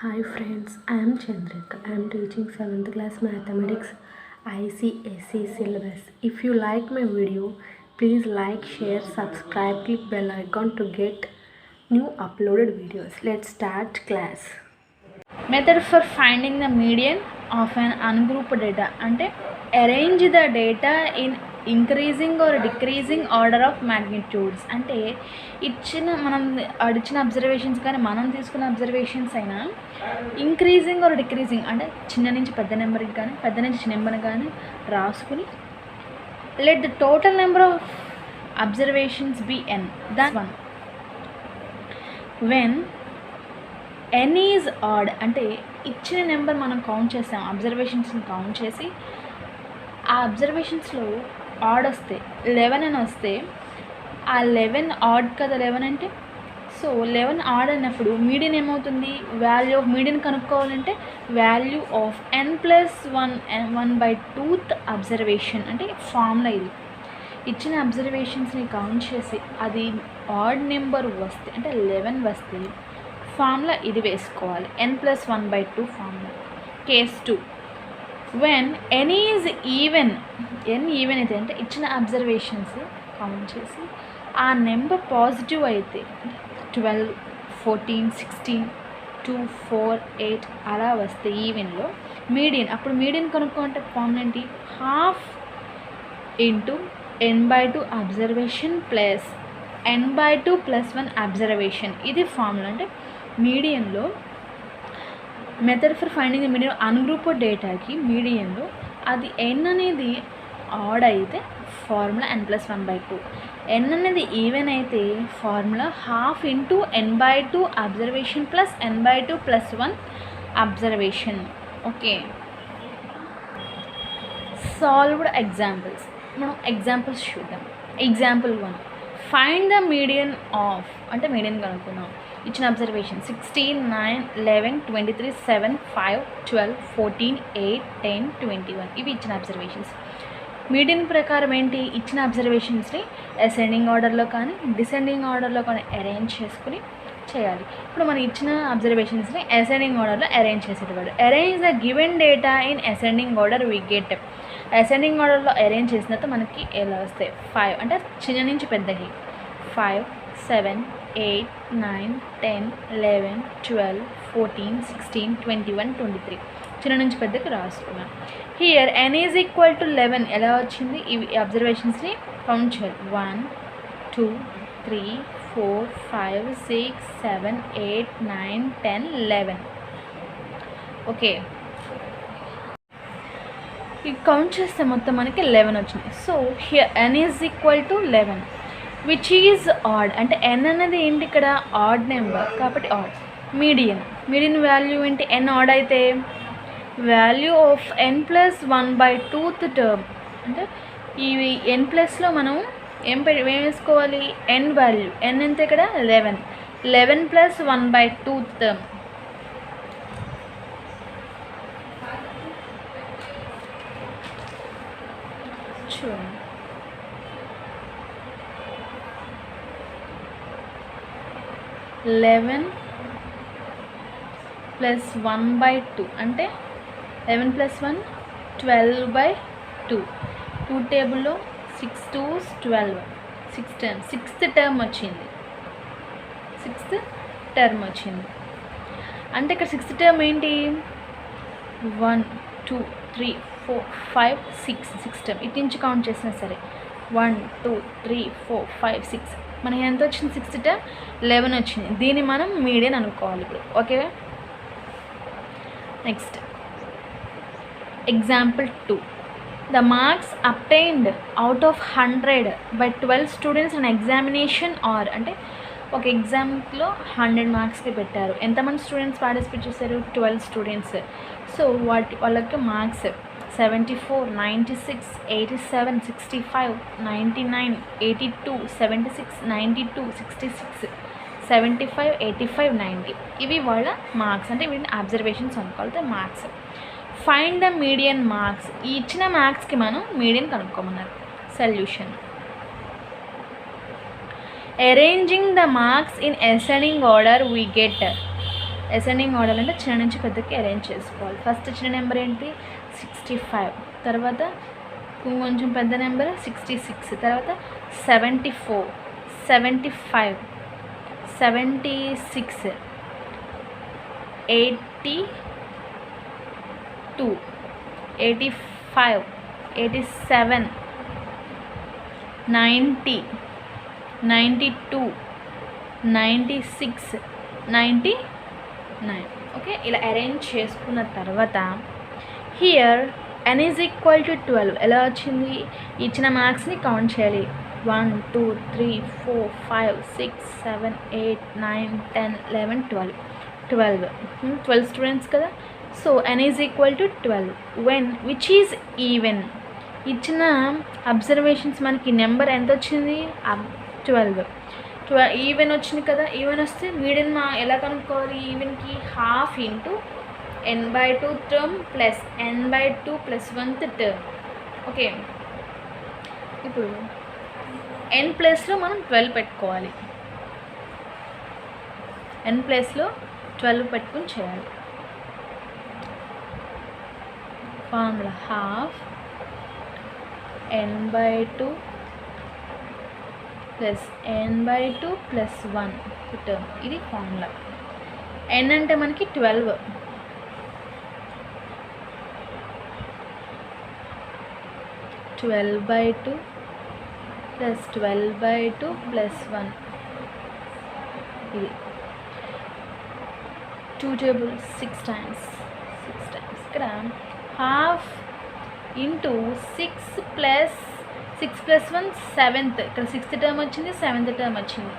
Hi friends, I am Chandrika. I am teaching 7th class mathematics ICSE syllabus. If you like my video, please like, share, subscribe, click bell icon to get new uploaded videos. Let's start class. Method for finding the median of an ungrouped data అంటే arrange the data in increasing or decreasing order of magnitudes. అంటే మనం అడిచిన observations కానీ మనం తీసుకున్న observations అయినా increasing are decreasing అంటే చిన్న నుంచి పెద్ద నెంబర్కి కానీ పెద్ద నుంచి చిన్న నెంబర్ కానీ రాసుకుని let the total number of observations be n. That one when n is odd అంటే ఇచ్చిన నెంబర్ మనం కౌంట్ చేస్తాం, అబ్జర్వేషన్స్ని కౌంట్ చేసి ఆ అబ్జర్వేషన్స్లో ఆడ్ వస్తే 11 అని వస్తే ఆ 11 ఆడ్ కదా 11 అంటే. సో 11 ఆడ్ అన్నప్పుడు మీడియన్ ఏమవుతుంది, వాల్యూ ఆఫ్ మీడియన్ కనుక్కోవాలంటే వాల్యూ ఆఫ్ n+1/2th అబ్జర్వేషన్ అంటే ఫార్ములా. ఇది ఇచ్చిన అబ్జర్వేషన్స్ని కౌంట్ చేసి అది ఆడ్ నెంబర్ వస్తే అంటే 11 వస్తే ఫార్ములా ఇది వేసుకోవాలి, n+1/2 formula. Case 2, when n is even, n even అయితే అంటే ఇచ్చిన అబ్జర్వేషన్స్ కౌంట్ చేసి ఆ నెంబర్ పాజిటివ్ అయితే 12, 14, 16, 2, 4, 8 అలా వస్తే ఈవెన్లో మీడియన్. అప్పుడు మీడియన్ కనుక్కోంటే ఫార్ములా ఏంటి, ½ into n/2 observation plus n/2 + 1 observation. ఇది ఫార్ములా. అంటే మీడియన్లో method for finding the median ungrouped డేటాకి మీడియన్లో అది n అనేది ఆడ్ అయితే ఫార్ములా n+1/2, n అనేది ఈవెన్ అయితే formula ½ into n/2 observation plus n/2 + 1 observation. Okay, solved examples. మనం ఎగ్జాంపుల్స్ చూద్దాం. Example 1, find the median of అంటే మీడియన్ కనుక్కున్నాం. ఇచ్చిన అబ్జర్వేషన్ 16, 9, 11, 23, 7, 5, 12, 14, 8, 10, 21 ఇవి ఇచ్చిన అబ్జర్వేషన్స్. మీడియన్ ప్రకారం ఏంటి, ఇచ్చిన అబ్జర్వేషన్స్ని అసెండింగ్ ఆర్డర్లో కానీ డిసెండింగ్ ఆర్డర్లో కానీ అరేంజ్ చేసుకుని చేయాలి. ఇప్పుడు మనం ఇచ్చిన అబ్జర్వేషన్స్ని అసెండింగ్ ఆర్డర్లో అరేంజ్ చేసేటప్పుడు arrange the given data in ascending order we get. Ascending ఆర్డర్లో అరేంజ్ చేసిన తర్వాత మనకి ఎలా వస్తాయి, 5 అంటే చిన్న నుంచి పెద్దకి 5, 7, 8, 9, 10, 11, 12, 14, 16, 21, 23 చిన్న నుంచి పెద్దకి రాసుకున్నాం. Here n is equal to 11 ఎలా వచ్చింది, ఇవి అబ్జర్వేషన్స్ని కౌంట్ చేయాలి. 1, 2, 3, 4, 5, 6, 7, 8, 9, 10, 11. ఓకే, ఈ కౌంట్ చేస్తే మొత్తం మనకి 11 వచ్చింది. So here n is equal to 11 which is odd అంటే n అనేది ఏంటి ఇక్కడ ఆడ్ నెంబర్ కాబట్టి ఆడ్. మీడియన్ వాల్యూ ఏంటి, n ఆడ్ అయితే వాల్యూ ఆఫ్ n+1/2th టర్మ్ అంటే ఈ n+లో మనం ఏం వేసుకోవాలి, n వాల్యూ. n ఎంత ఇక్కడ 11 + 1/2th టర్మ్. చూడండి, 11 + 1/2 అంటే 11 + 1 12/2. 2 టేబుల్లో 6 2s 12, 6th టర్మ్ వచ్చింది. 6th టర్మ్ వచ్చింది అంటే ఇక్కడ 6th టర్మ్ ఏంటి, 1 2 3 4 5 6 టర్మ్. ఇటు నుంచి కౌంట్ చేసినా సరే 1 2 3 4 5 6 మనకి ఎంత వచ్చింది, 6th టర్మ్ 11 వచ్చింది. దీన్ని మనం మీడియన్ అనుకోవాలి ఇప్పుడు. Okay, next example 2, the marks obtained out of 100 by 12 students and examination are అంటే ఒక ఎగ్జామ్లో 100 మార్క్స్కి పెట్టారు. ఎంతమంది స్టూడెంట్స్ పార్టిసిపేట్ చేశారు, 12 స్టూడెంట్స్. సో వాళ్ళకి మార్క్స్ 74, 96, 87, 65, 99, 82, 76, 92, 66, 75, 85, 90 ఇవి వాళ్ళ మార్క్స్. అంటే వీటిని అబ్జర్వేషన్స్ అనుకోవాలి marks. Find the median marks. ఈ ఇచ్చిన మార్క్స్కి మనం మీడియన్ కనుక్కోమన్నారు. Solution, arranging the marks in ascending order we get ascending order అంటే చిన్న నుంచి పెద్దకి అరేంజ్ చేసుకోవాలి. ఫస్ట్ చిన్న నెంబర్ ఏంటి 65, తర్వాత కొంచెం పెద్ద నెంబర్ 66, తర్వాత 74, 75, 76, 82, 85, 87, 90, 92, 96, 99. ఓకే, ఇలా అరేంజ్ చేసుకున్న తర్వాత here n is equal to 12 ఎలా వచ్చింది? ఇచ్చిన మార్క్స్ని కౌంట్ చేయాలి. 1 2 3 4 5 6 7 8 9 10 11 12 స్టూడెంట్స్ కదా. So n is equal to 12 when which is even. ఇచ్చిన అబ్జర్వేషన్స్ మనకి నెంబర్ ఎంత వచ్చింది? 12 ఈవెన్ వచ్చింది కదా. ఈవెన్ వస్తే మీడియన్ ఎలా కనుక్కోవాలి? ఈవెన్కి half into n/2 term plus n/2 plus 1th term. Okay, ఇప్పుడు n ప్లస్లో మనం 12 పెట్టుకోవాలి. n ప్లస్లో 12 పెట్టుకుని చేయాలి. Formula half n/2 plus n/2 plus 1 term, ఇది ఫార్ములా. n అంటే మనకి 12, 12/2 ప్లస్ 12/2 ప్లస్ 1, ఇది 2 టేబుల్ 6 టైమ్స్ ఇక్కడ హాఫ్ ఇంటూ 6 ప్లస్ 1 7th, ఇక్కడ 6th టర్మ్ వచ్చింది, 7th టర్మ్ వచ్చింది,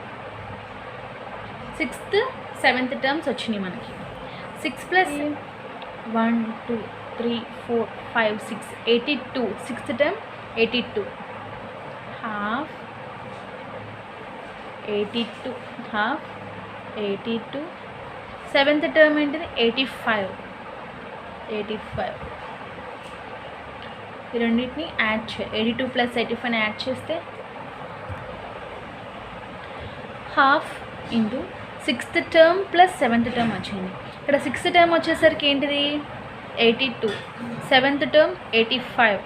6th 7th టర్మ్స్ వచ్చినాయి మనకి. 6 plus 1 2 3 4 5 6 82, 6th term 82, half 82, half 82, 7th term ఏంటిది 85, ఈ రెండింటిని యాడ్ 82 ప్లస్ 85 యాడ్ చేస్తే half into 6th term plus 7th term వచ్చింది. ఇక్కడ 6th టర్మ్ వచ్చేసరికి ఏంటిది 82, 7th term 85.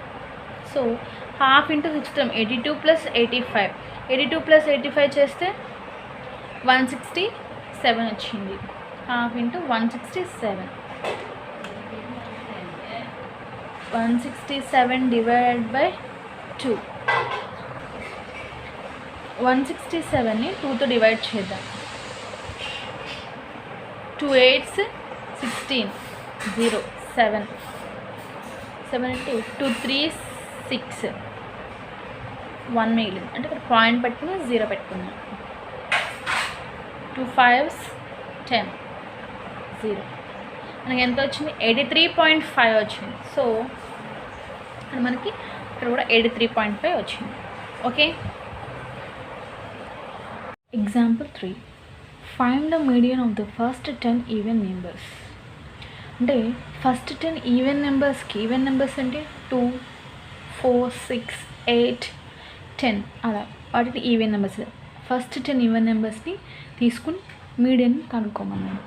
So half into 6th term 82 plus 85, 82 plus 85 చేస్తే 167 వచ్చింది. Half into 167, 167 divided by 2. 167ని 2తో డివైడ్ చేద్దాం. 2 8s 16, 0 7 అంటే 2 3s 6, 1 మిగిలింది అంటే ఇక్కడ పాయింట్ పెట్టుకుని 0 పెట్టుకున్నాం. 2 5s 10, 0 మనకి ఎంత వచ్చింది 83.5 వచ్చింది. సో మనకి ఇక్కడ కూడా 83.5 వచ్చింది. Okay, example 3, find the median of the first 10 even numbers. అంటే ఫస్ట్ 10 ఈవెన్ నెంబర్స్కి, ఈవెన్ నెంబర్స్ అంటే 2 4 6 8 10 అలా వాటిని ఈవెన్ నెంబర్స్. ఫస్ట్ 10 ఈవెన్ నెంబర్స్ని తీసుకుని మీడియన్ కనుక్కోమన్నాను.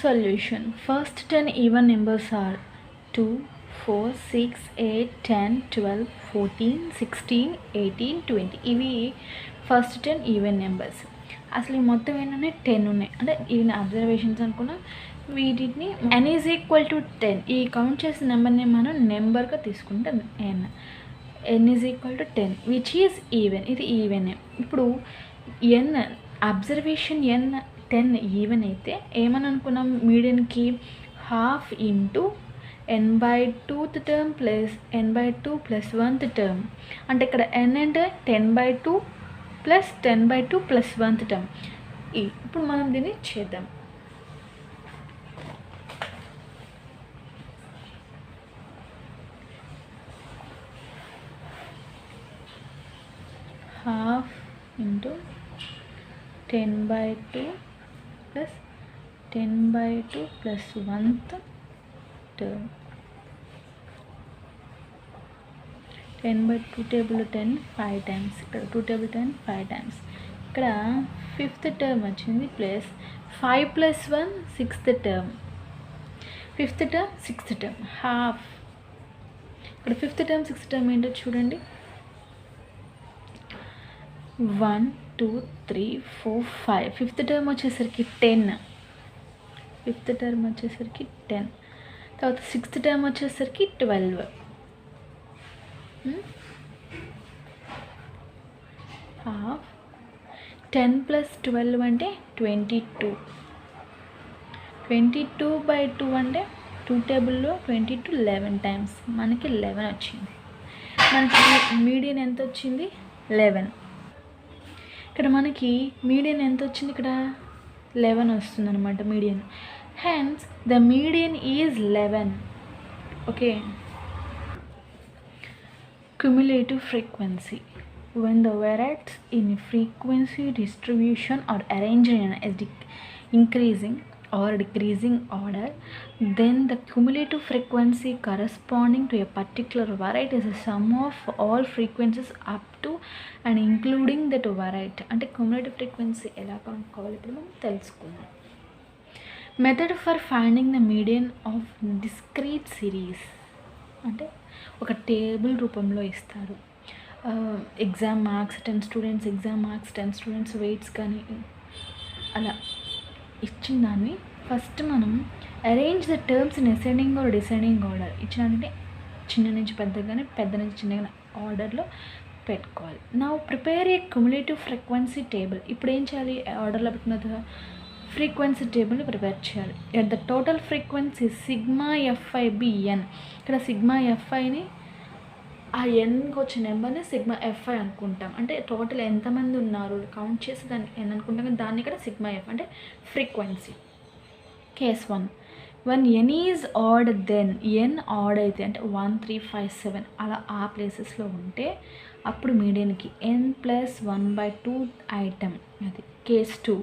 Solution. First 10 even numbers are 2 4 6 8 10 12 14 16 18 20. ఇవి ఫస్ట్ 10 ఈవెన్ నెంబర్స్. అసలు ఈ మొత్తం ఏంటంటే 10 ఉన్నాయి. అంటే ఈవెన్ అబ్జర్వేషన్స్ అనుకున్నా వీటిని n ఈజ్ ఈక్వల్ టు 10. ఈ కౌంట్ చేసిన నెంబర్ని మనం నెంబర్గా తీసుకుంటాం. n is equal to 10 which is even. ఇది ఈవెనే. ఇప్పుడు n అబ్జర్వేషన్ n 10 ఈవెన్ అయితే ఏమని అనుకున్నాం? మీడియన్కి half into n/2th term plus n/2 plus 1th term. అంటే ఇక్కడ n అంటే 10/2 ప్లస్ 10/2 ప్లస్ 1th టర్మ్. ఇప్పుడు మనం దీన్ని చేద్దాం. Half into 10/2 plus 10/2 plus 1th term. 10/2 table 10 5 times, ఇక్కడ 2 టేబుల్ 10 5 టైమ్స్. ఇక్కడ 5th టర్మ్ వచ్చింది plus 5 + 1 6th term, 5th term 6th term half. ఇక్కడ 5th టర్మ్ 6th టర్మ్ ఏంటో చూడండి. 1 2 3 4 5. 5th టర్మ్ వచ్చేసరికి 10, 5th టర్మ్ వచ్చేసరికి 10. తర్వాత 6th టర్మ్ వచ్చేసరికి 12. హాఫ్. 10 + 12 అంటే 22. 22/2 అంటే 2 టేబుల్లో 22 11 టైమ్స్, మనకి 11 వచ్చింది. మనకి మీడియన్ ఎంత వచ్చింది? 11. ఇక్కడ మనకి మీడియన్ ఎంత వచ్చింది? ఇక్కడ 11 వస్తుంది అనమాట median. Hence the median is 11. Okay. Cumulative frequency. When the variables in frequency distribution are arranged in a increasing or decreasing order, then the cumulative frequency corresponding to a particular variety is a sum of all frequencies up to and including that variety. అంటే cumulative frequency ఎలా కనుక్కోవాలి ఇప్పుడు మనం తెలుసుకుందాం. Method for finding the median of discrete series అంటే ఒక table రూపంలో ఇస్తారు. Exam marks 10 students, exam marks 10 students weights కానీ అలా ఇచ్చిన దాన్ని ఫస్ట్ మనం arrange the terms in ascending or descending order. ఇచ్చినంటే చిన్న నుంచి పెద్దగానే, పెద్ద నుంచి చిన్నగా ఆర్డర్లో పెట్టుకోవాలి. నా prepare a cumulative frequency table. ఇప్పుడు ఏం చేయాలి? ఆర్డర్లో పెట్టిన ఫ్రీక్వెన్సీ టేబుల్ని ప్రిపేర్ చేయాలి. At the total frequency sigma f i B N. ఇక్కడ సిగ్మా ఎఫ్ఐని ఆ ఎన్కి వచ్చే నెంబర్ని సిగ్మా ఎఫ్ఐ అనుకుంటాం. అంటే టోటల్ ఎంతమంది ఉన్నారు కౌంట్ చేసి దాన్ని ఎన్ అనుకుంటాం, కానీ దాన్ని ఇక్కడ సిగ్మా ఎఫ్ అంటే frequency. Case 1, when n is odd then n odd అయితే అంటే 1 3 5 7 అలా ఆ ప్లేసెస్లో ఉంటే అప్పుడు మీడియన్కి n+1/2 ఐటమ్. అది case 2,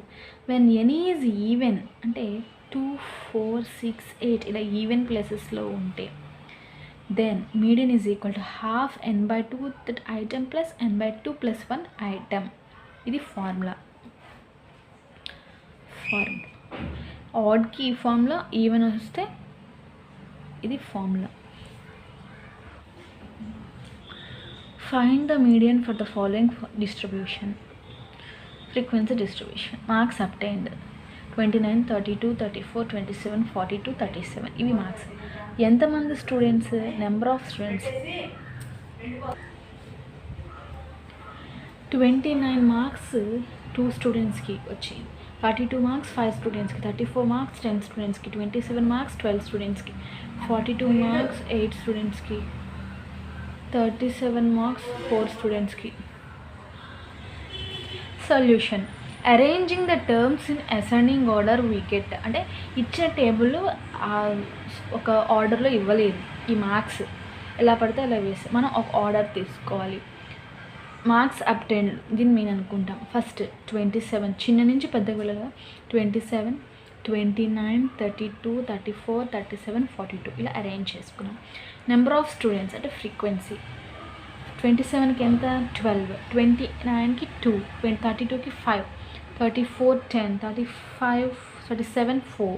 when n is even అంటే 2 4 6 8 ఇలా ఈవెన్ ప్లేసెస్లో ఉంటే then median is equal to half n/2 that item plus n/2 plus 1 item. ఇది ఫార్ములా. ఆడ్కి ఈ ఫార్ములా, ఈవెన్ వస్తే ఇది formula. Find the median for the following distribution. Frequency distribution. Marks obtained 29 32 34 27 42 37. ఇవి marks. ఎంతమంది students? Number of students 29 marks 2 స్టూడెంట్స్కి వచ్చింది, 42 marks 5 స్టూడెంట్స్కి, 34 marks 10 స్టూడెంట్స్కి, 27 మార్క్స్ 12 స్టూడెంట్స్కి, 42 మార్క్స్ 8 స్టూడెంట్స్కి, 37 మార్క్స్ 4 స్టూడెంట్స్కి. Solution. Arranging the terms in ascending order we get. అంటే ఇచ్చిన టేబుల్ ఒక ఆర్డర్లో ఇవ్వలేదు. ఈ మార్క్స్ ఎలా పడితే అలా వేసి మనం ఒక ఆర్డర్ తీసుకోవాలి. మార్క్స్ అబ్టైన్డ్ దీన్ని నేను అనుకుంటాం. ఫస్ట్ 27 చిన్న నుంచి పెద్దగా వెళ్ళగా 27 29 32 34 37 42 ఇలా అరేంజ్ చేసుకున్నాం. నెంబర్ ఆఫ్ స్టూడెంట్స్ అంటే ఫ్రీక్వెన్సీ. 27కి ఎంత? 12, 29కి 2, 32కి 5, 34 10, 35 37 4,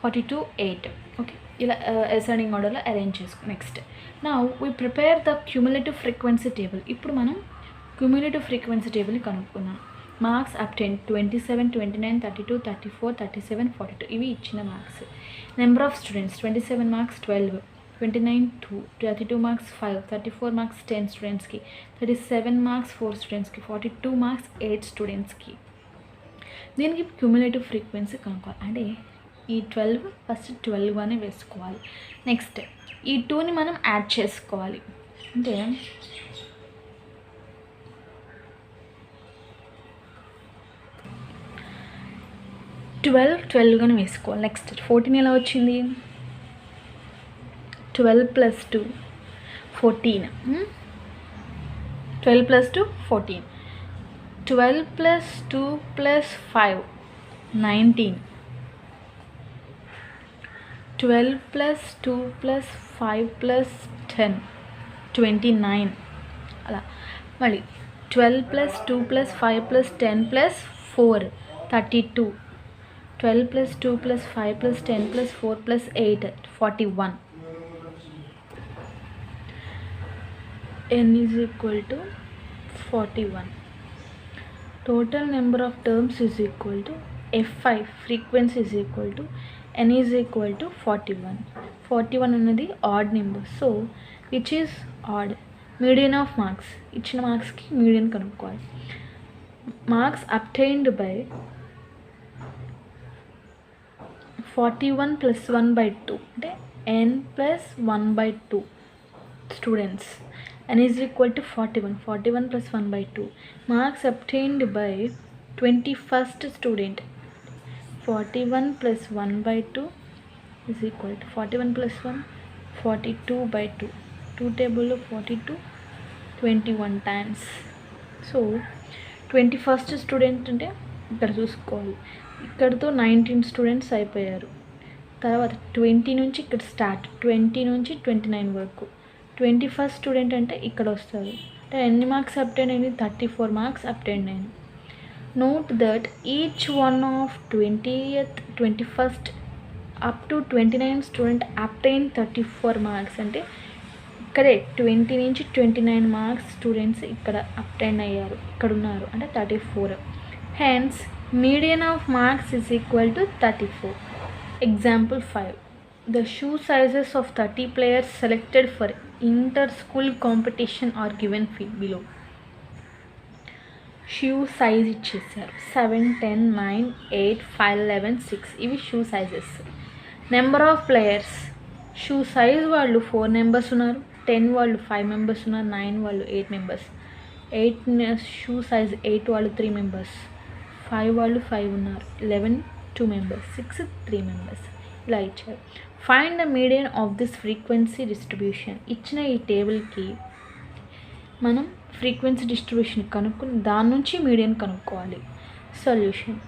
42 8. ఓకే, ఇలా అసెండింగ్ ఆర్డర్లో అరేంజ్ చేసుకో. Next now we prepare the cumulative frequency table. ఇప్పుడు మనం క్యూములేటివ్ ఫ్రీక్వెన్సీ టేబుల్ని కనుక్కుందాం. మార్క్స్ అబ్టైన్ 27 29 32 34 37 42 ఇవి ఇచ్చిన marks. Number of students 27 marks 12, 29 2, 32 marks 5, 34 marks 10 స్టూడెంట్స్కి, 37 మార్క్స్ 4 స్టూడెంట్స్కి, 42 మార్క్స్ 8 స్టూడెంట్స్కి. దీనికి క్యూములేటివ్ ఫ్రీక్వెన్సీ కనుక్కోవాలి. అంటే ఈ 12 ఫస్ట్ 12 అని వేసుకోవాలి. నెక్స్ట్ ఈ 2ని మనం యాడ్ చేసుకోవాలి. అంటే 12 వేసుకోవాలి. నెక్స్ట్ 14 ఎలా వచ్చింది? 12 + 2 14. 12 + 2 14. 12 + 2 + 5 19. 12 + 2 + 5 + 10 29. అలా మళ్ళీ 12 plus 2 plus 5 plus 10 plus 4, 32. 12 plus 2 plus 5 plus 10 plus 4 plus 8, 41. N is equal to 41. Total number of terms is equal to F5 frequency is equal to N is equal to 41. 41 అనేది odd number, so which is odd. Median of marks, ఇచ్చిన మార్క్స్కి median కనుక్కోవాలి. Marks obtained by 41 plus 1/2 అంటే n plus 1/2 students. N is equal to 41. 41 plus 1/2. Marks obtained by 21st student. 41 plus 1/2 is equal to 41 plus 1, 42/2. 2 table of 42, 21 times. So 21st student అంటే ఇక్కడ చూసుకోవాలి, ఇక్కడతో 19 students అయిపోయారు. తర్వాత 20 నుంచి ఇక్కడ స్టార్ట్, 20 నుంచి 29 వరకు. 21st స్టూడెంట్ అంటే ఇక్కడ వస్తారు. అంటే ఎన్ని మార్క్స్ అప్టైన్ అయింది? 34 మార్క్స్ అప్టైన్ అయింది. Note that each one of 20th 21st up to 29 student obtain 34 marks. అంటే ఇక్కడే 20 నుంచి 29 మార్క్స్ స్టూడెంట్స్ ఇక్కడ అప్టైన్ అయ్యారు, ఇక్కడ ఉన్నారు, అంటే 34. Hence median of marks is equal to 34. Example 5. The shoe sizes of 30 players selected for inter-school competition are given below. Shoe size ఇచ్చేసారు 7, 10, 9, 8, 5, 11, 6. ఇవి shoe sizes. Number of players, shoe size వాళ్ళు 4 members ఉన్నారు, 10 వాళ్ళు 5 members ఉన్నారు, 9 వాళ్ళు 8 members, 8 shoe size 8 వాళ్ళు 3 members, 5 వాళ్ళు 5 ఉన్నారు, 11 2 మెంబర్స్, 6 3 మెంబర్స్. ఇలా ఇచ్చారు. Find the median of this frequency distribution. ఇచ్చిన ఈ టేబుల్కి మనం ఫ్రీక్వెన్సీ డిస్ట్రిబ్యూషన్ కనుక్కుని దాని నుంచి మీడియన్ కనుక్కోవాలి. Solution.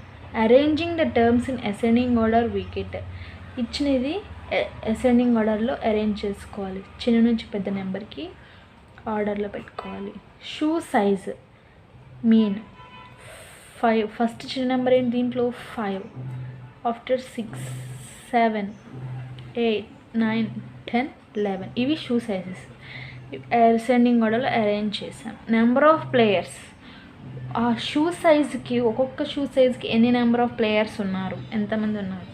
Arranging the terms in ascending order we get. ఇచ్చినది అసెండింగ్ ఆర్డర్లో అరేంజ్ చేసుకోవాలి, చిన్న నుంచి పెద్ద నెంబర్కి ఆర్డర్లో పెట్టుకోవాలి. Shoe size mean 5. ఫస్ట్ చిన్న నెంబర్ ఏంటి దీంట్లో? 5. ఆఫ్టర్ 6, 7, 8, 9, 10, 11. ఇవి షూ సైజెస్ అసెండింగ్ ఆర్డర్లో అరేంజ్ చేసాం. నెంబర్ ఆఫ్ ప్లేయర్స్, ఆ షూ సైజ్కి ఒక్కొక్క షూ సైజ్కి ఎన్ని నెంబర్ ఆఫ్ ప్లేయర్స్ ఉన్నారు, ఎంతమంది ఉన్నారు?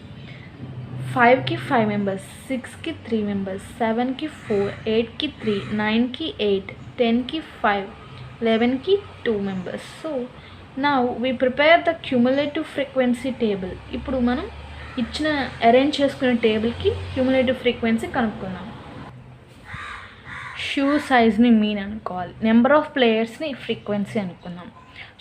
5కి 5 మెంబర్స్, 6కి 3 మెంబర్స్, 7కి 4, 8కి 3, 9కి 8, 10కి 5, 11కి 2 members. So now we prepare the cumulative frequency table. ఇప్పుడు మనం ఇచ్చిన అరేంజ్ చేసుకునే టేబుల్కి క్యూములేటివ్ ఫ్రీక్వెన్సీ కనుక్కుందాం. షూ సైజ్ని మీన్ అనుకోవాలి, నెంబర్ ఆఫ్ ప్లేయర్స్ని ఫ్రీక్వెన్సీ అనుకుందాం.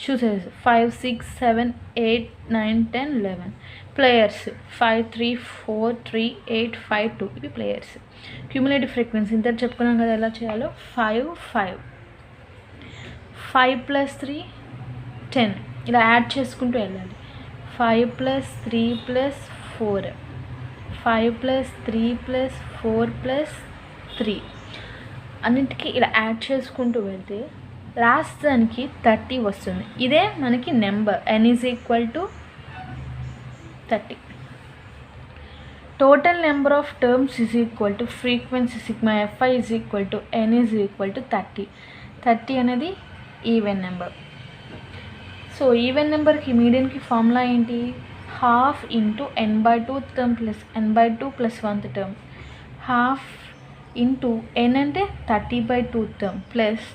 Shoe size 5, 6, 7, 8, 9, 10, 11. ప్లేయర్స్ 5, 3, 4, 3, 8, 5, 2. ఇవి ప్లేయర్స్. క్యూములేటివ్ ఫ్రీక్వెన్సీ ఇంత చెప్పుకున్నాం కదా ఎలా చేయాలో. 5, 5, 5 + 3 10. ఇలా యాడ్ చేసుకుంటూ వెళ్ళాలి. 5 + 3 + 4, 5 + 3 + 4 + 3. అన్నింటికి ఇలా యాడ్ చేసుకుంటూ వెళ్తే లాస్ట్ దానికి 30 వస్తుంది. ఇదే మనకి number. n is equal to 30. Total number of terms is equal to frequency sigma fi is equal to n is equal to 30. 30 అనేది ఈవెన్ నెంబర్. సో ఈవెన్ నెంబర్కి మీడియన్కి ఫార్ములా ఏంటి? 12 × n/2 term plus n/2 + 1th term. 12 into n అంటే 30/2 term plus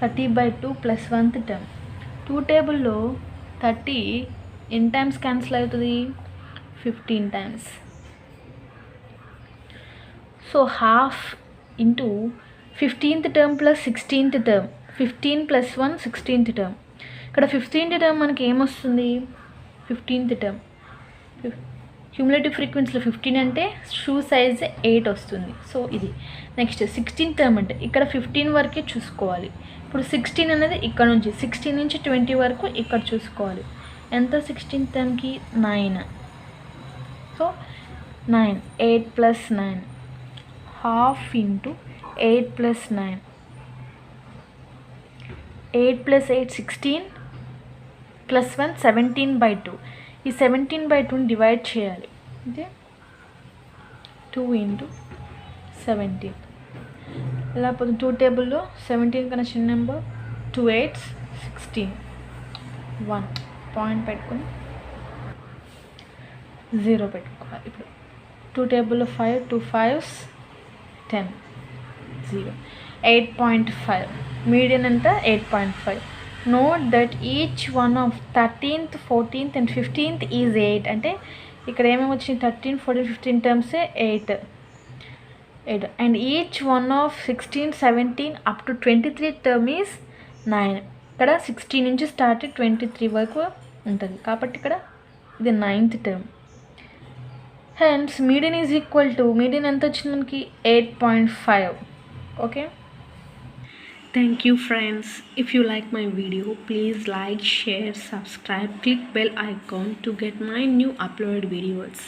30/2 + 1th term. 2 టేబుల్లో 30 ఎన్ని times cancel అవుతుంది? 15 times. So 12 into 15th term plus 16th term. 15 + 1 16th term. ఇక్కడ 15th term మనకి ఏమొస్తుంది? 15th term. Cumulative ఫ్రీక్వెన్సీలో 15 అంటే షూ సైజ్ 8 వస్తుంది. సో ఇది. నెక్స్ట్ 16th టర్మ్ అంటే ఇక్కడ 15 వరకే చూసుకోవాలి. ఇప్పుడు 16 అనేది ఇక్కడ నుంచి 16 నుంచి 20 వరకు ఇక్కడ చూసుకోవాలి. ఎంత 16th టర్మ్కి? 9. So 9, 8 + 9, 12 into 8 + 9, 8 + 8 16 + 1 17/2. ఈ 17/2ని డివైడ్ చేయాలి. అంటే 2 × 17. ఎలా పోతుంది 2 టేబుల్లో 17 కన్నా చిన్న నెంబర్ 2 8s 16 1 పాయింట్ పెట్టుకొని 0 పెట్టుకోవాలి. ఇప్పుడు 2 టేబుల్లో 5 2 5s 10 0 8.5. మీడియన్ ఎంత 8.5. Note that each one of 13th 14th and 15th is 8. అంటే ఇక్కడ ఏమేమి వచ్చినాయి 13 14 15 టర్మ్సే 8 and each one of 16 17 up to 23 term is 9. ఇక్కడ 16 నుంచి స్టార్ట్ 23 వరకు ఉంటుంది కాబట్టి ఇక్కడ ఇది 9th term. Hence median is equal to median ఎంత వచ్చింది మనకి 8.5. Okay. Thank you friends. If you like my video, please like, share, subscribe, click bell icon to get my new uploaded videos.